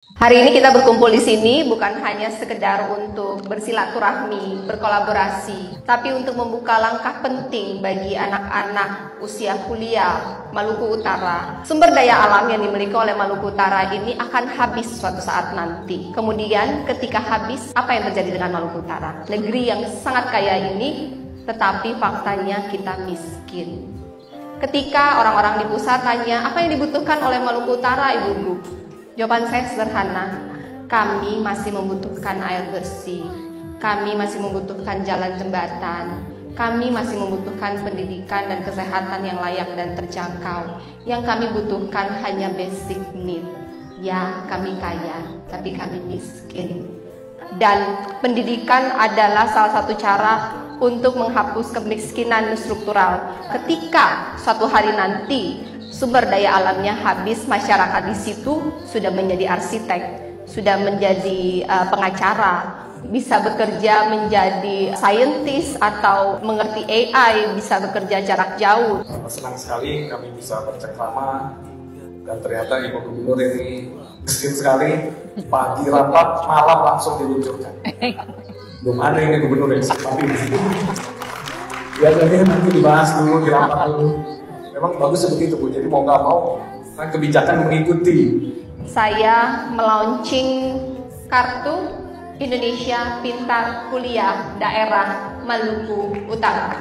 Hari ini kita berkumpul di sini bukan hanya sekedar untuk bersilaturahmi, berkolaborasi, tapi untuk membuka langkah penting bagi anak-anak usia kuliah Maluku Utara. Sumber daya alam yang dimiliki oleh Maluku Utara ini akan habis suatu saat nanti. Kemudian ketika habis, apa yang terjadi dengan Maluku Utara? Negeri yang sangat kaya ini, tetapi faktanya kita miskin. Ketika orang-orang di pusat tanya, apa yang dibutuhkan oleh Maluku Utara, Ibu-ibu? Jawaban saya sederhana, kami masih membutuhkan air bersih, kami masih membutuhkan jalan jembatan, kami masih membutuhkan pendidikan dan kesehatan yang layak dan terjangkau. Yang kami butuhkan hanya basic need. Ya, kami kaya, tapi kami miskin. Dan pendidikan adalah salah satu cara untuk menghapus kemiskinan struktural. Ketika suatu hari nanti sumber daya alamnya habis, masyarakat di situ sudah menjadi arsitek, sudah menjadi pengacara, bisa bekerja menjadi saintis atau mengerti AI, bisa bekerja jarak jauh. Senang sekali kami bisa bercengkrama dan ternyata Ibu Gubernur ini miskin sekali, pagi rapat, malam langsung diluncurkan. Belum ada ini Gubernur yang seperti ini. Biasanya nanti dibahas dulu, dirapat dulu. Memang bagus seperti itu Bu, jadi mau nggak mau kan kebijakan mengikuti. Saya melaunching kartu Indonesia Pintar Kuliah Daerah Maluku Utara.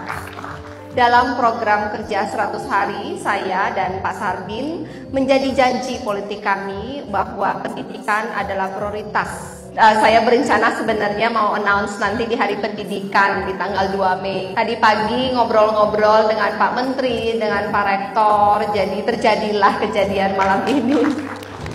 Dalam program kerja 100 hari, saya dan Pak Sarbin menjadi janji politik kami bahwa pendidikan adalah prioritas. Saya berencana sebenarnya mau announce nanti di Hari Pendidikan di tanggal 2 Mei. Tadi pagi ngobrol-ngobrol dengan Pak Menteri, dengan Pak Rektor, jadi terjadilah kejadian malam ini.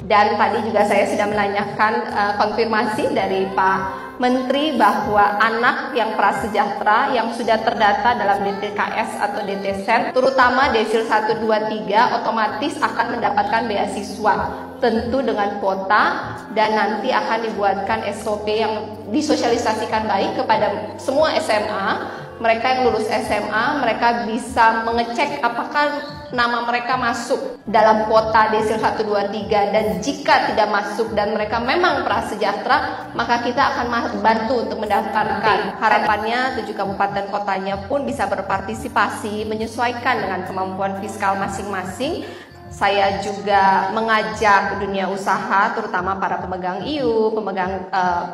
Dan tadi juga saya sudah menanyakan konfirmasi dari Pak Menteri bahwa anak yang prasejahtera yang sudah terdata dalam DTKS atau DTSEN, terutama desil 1, 2, 3, otomatis akan mendapatkan beasiswa, tentu dengan kuota, dan nanti akan dibuatkan SOP yang disosialisasikan baik kepada semua SMA. Mereka yang lulus SMA, mereka bisa mengecek apakah nama mereka masuk dalam kuota desil 1, 2, 3, dan jika tidak masuk dan mereka memang prasejahtera, maka kita akan bantu untuk mendaftarkan. Harapannya 7 kabupaten kotanya pun bisa berpartisipasi menyesuaikan dengan kemampuan fiskal masing-masing. Saya juga mengajak dunia usaha, terutama para pemegang IU,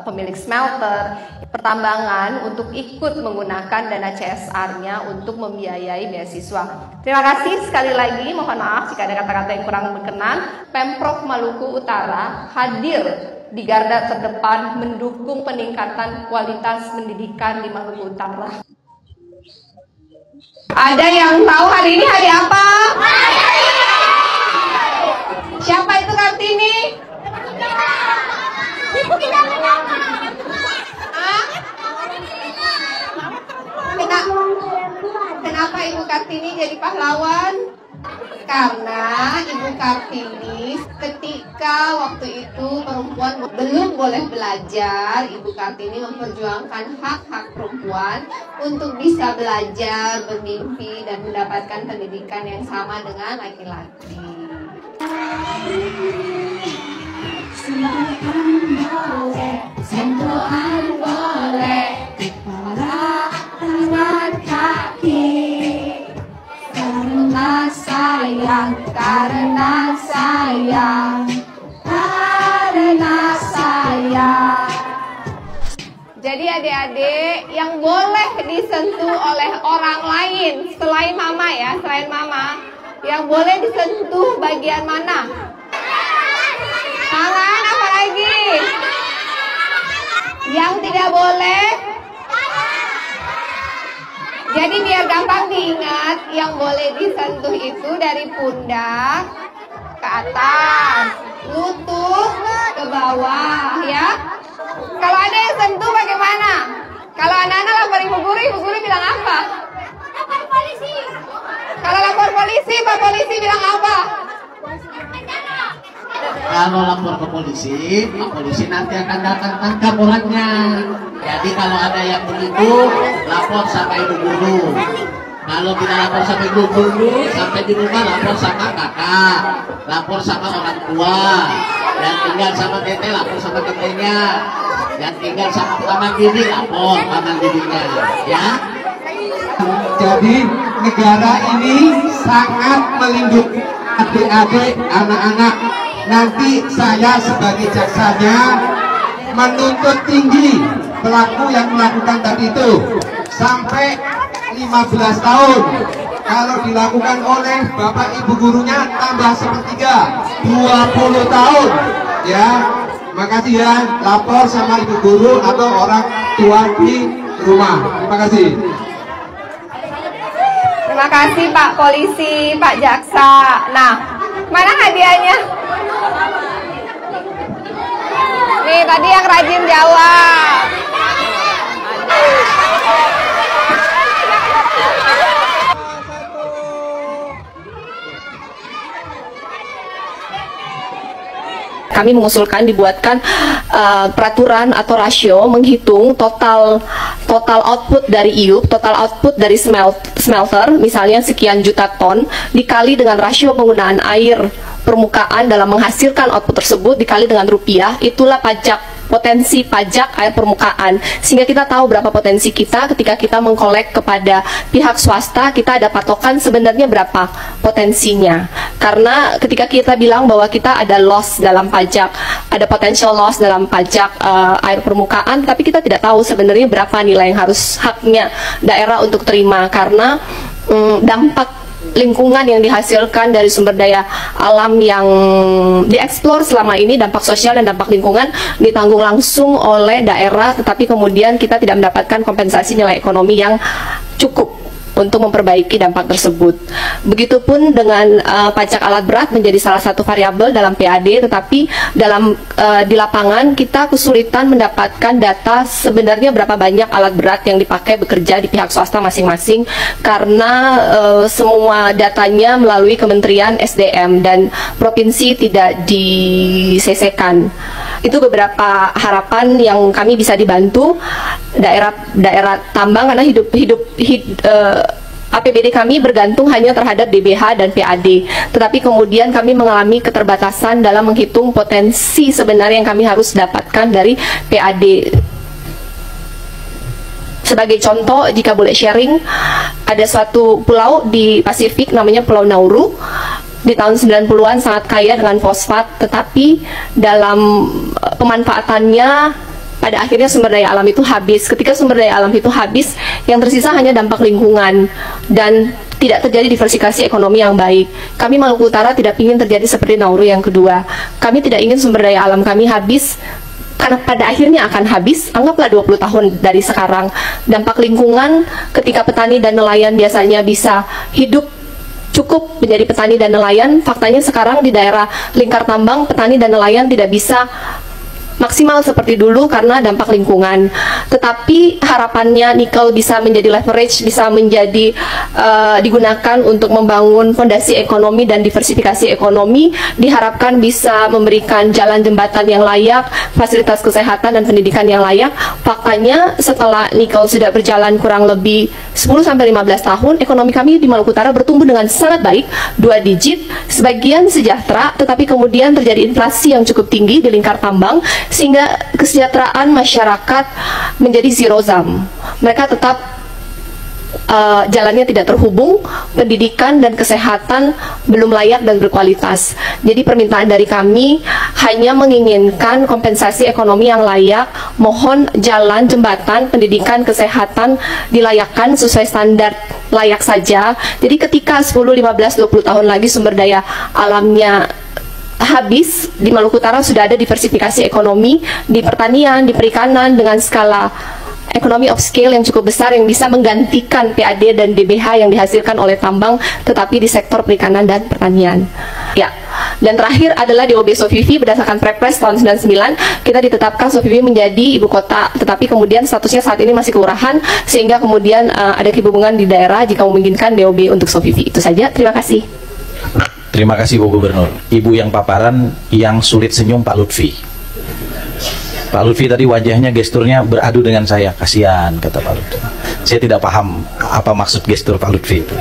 pemilik smelter, pertambangan untuk ikut menggunakan dana CSR-nya untuk membiayai beasiswa. Terima kasih sekali lagi, mohon maaf jika ada kata-kata yang kurang berkenan. Pemprov Maluku Utara hadir di garda terdepan mendukung peningkatan kualitas pendidikan di Maluku Utara. Ada yang tahu hari ini hari apa? Siapa itu Kartini? Ibu kita Kenapa Ibu Kartini jadi pahlawan? Karena Ibu Kartini ketika waktu itu perempuan belum boleh belajar, Ibu Kartini memperjuangkan hak-hak perempuan untuk bisa belajar, bermimpi, dan mendapatkan pendidikan yang sama dengan laki-laki. Silakan boleh, sentuhan boleh, kepala, tangan, kaki. Karena sayang, karena sayang, karena sayang. Jadi adik-adik yang boleh disentuh oleh orang lain selain mama ya, selain mama, yang boleh disentuh bagian mana? Tangan, apa lagi? Yang tidak boleh? Jadi biar gampang diingat, yang boleh disentuh itu dari pundak ke atas, lutut ke bawah ya. Kalau ada yang sentuh bagaimana? Kalau anak-anak lapor ibu guru bilang apa? Lapor polisi. Kalau lapor polisi, Pak Polisi bilang apa? Kalau lapor ke polisi, Pak Polisi nanti akan datang tangkap orangnya. Jadi kalau ada yang begitu, lapor sama ibu guru. Kalau tidak lapor sama ibu guru, sampai di rumah lapor sama kakak, lapor sama orang tua. Yang tinggal sama tete lapor sama tetenya. Yang tinggal sama paman bibi lapor paman bibinya, ya. Jadi negara ini sangat melindungi adik-adik, anak-anak. Nanti saya sebagai jaksanya menuntut tinggi pelaku yang melakukan tadi itu sampai 15 tahun. Kalau dilakukan oleh bapak ibu gurunya tambah sepertiga, 20 tahun. Ya, makasih ya. Lapor sama ibu guru atau orang tua di rumah. Terima kasih. Terima kasih Pak Polisi, Pak Jaksa. Nah, mana hadiahnya? Nih tadi yang rajin jawab. Kami mengusulkan dibuatkan peraturan atau rasio menghitung total output dari IUP, total output dari smelter, misalnya sekian juta ton, dikali dengan rasio penggunaan air permukaan dalam menghasilkan output tersebut dikali dengan rupiah, itulah potensi pajak air permukaan, sehingga kita tahu berapa potensi kita ketika kita mengkolek kepada pihak swasta. Kita ada patokan sebenarnya berapa potensinya, karena ketika kita bilang bahwa kita ada loss dalam pajak, ada potential loss dalam pajak air permukaan, tapi kita tidak tahu sebenarnya berapa nilai yang harus haknya daerah untuk terima, karena dampak lingkungan yang dihasilkan dari sumber daya alam yang dieksplor selama ini, dampak sosial dan dampak lingkungan ditanggung langsung oleh daerah, tetapi kemudian kita tidak mendapatkan kompensasi nilai ekonomi yang cukup untuk memperbaiki dampak tersebut. Begitupun dengan pajak alat berat menjadi salah satu variabel dalam PAD, tetapi di lapangan kita kesulitan mendapatkan data sebenarnya berapa banyak alat berat yang dipakai bekerja di pihak swasta masing-masing, karena semua datanya melalui Kementerian SDM dan provinsi tidak di-CC-kan. Itu beberapa harapan yang kami bisa dibantu daerah tambang, karena APBD kami bergantung hanya terhadap DBH dan PAD, tetapi kemudian kami mengalami keterbatasan dalam menghitung potensi sebenarnya yang kami harus dapatkan dari PAD. Sebagai contoh, jika boleh sharing, ada suatu pulau di Pasifik namanya Pulau Nauru. Di tahun 90-an sangat kaya dengan fosfat, tetapi dalam pemanfaatannya pada akhirnya sumber daya alam itu habis. Ketika sumber daya alam itu habis, yang tersisa hanya dampak lingkungan dan tidak terjadi diversifikasi ekonomi yang baik. Kami Maluku Utara tidak ingin terjadi seperti Nauru yang kedua. Kami tidak ingin sumber daya alam kami habis, karena pada akhirnya akan habis, anggaplah 20 tahun dari sekarang. Dampak lingkungan ketika petani dan nelayan biasanya bisa hidup cukup menjadi petani dan nelayan, faktanya sekarang di daerah lingkar tambang petani dan nelayan tidak bisa maksimal seperti dulu karena dampak lingkungan. Tetapi harapannya nikel bisa menjadi leverage, bisa menjadi digunakan untuk membangun fondasi ekonomi dan diversifikasi ekonomi, diharapkan bisa memberikan jalan jembatan yang layak, fasilitas kesehatan dan pendidikan yang layak. Faktanya setelah nikel sudah berjalan kurang lebih 10-15 tahun, ekonomi kami di Maluku Utara bertumbuh dengan sangat baik, 2 digit, sebagian sejahtera, tetapi kemudian terjadi inflasi yang cukup tinggi di lingkar tambang, sehingga kesejahteraan masyarakat menjadi zero sum. Mereka tetap jalannya tidak terhubung, pendidikan dan kesehatan belum layak dan berkualitas. Jadi permintaan dari kami hanya menginginkan kompensasi ekonomi yang layak, mohon jalan, jembatan, pendidikan, kesehatan dilayakkan sesuai standar layak saja. Jadi ketika 10, 15, 20 tahun lagi sumber daya alamnya habis, di Maluku Utara sudah ada diversifikasi ekonomi di pertanian, di perikanan dengan skala ekonomi of scale yang cukup besar yang bisa menggantikan PAD dan DBH yang dihasilkan oleh tambang, tetapi di sektor perikanan dan pertanian. Ya, dan terakhir adalah DOB Sofifi. Berdasarkan Perpres tahun 99 kita ditetapkan Sofifi menjadi ibu kota, tetapi kemudian statusnya saat ini masih kelurahan, sehingga kemudian ada kehubungan di daerah jika memungkinkan DOB untuk Sofifi. Itu saja, terima kasih. Terima kasih Bu Gubernur. Ibu yang paparan yang sulit senyum Pak Lutfi. Pak Lutfi tadi wajahnya, gesturnya beradu dengan saya. Kasihan, kata Pak Lutfi. Saya tidak paham apa maksud gestur Pak Lutfi itu.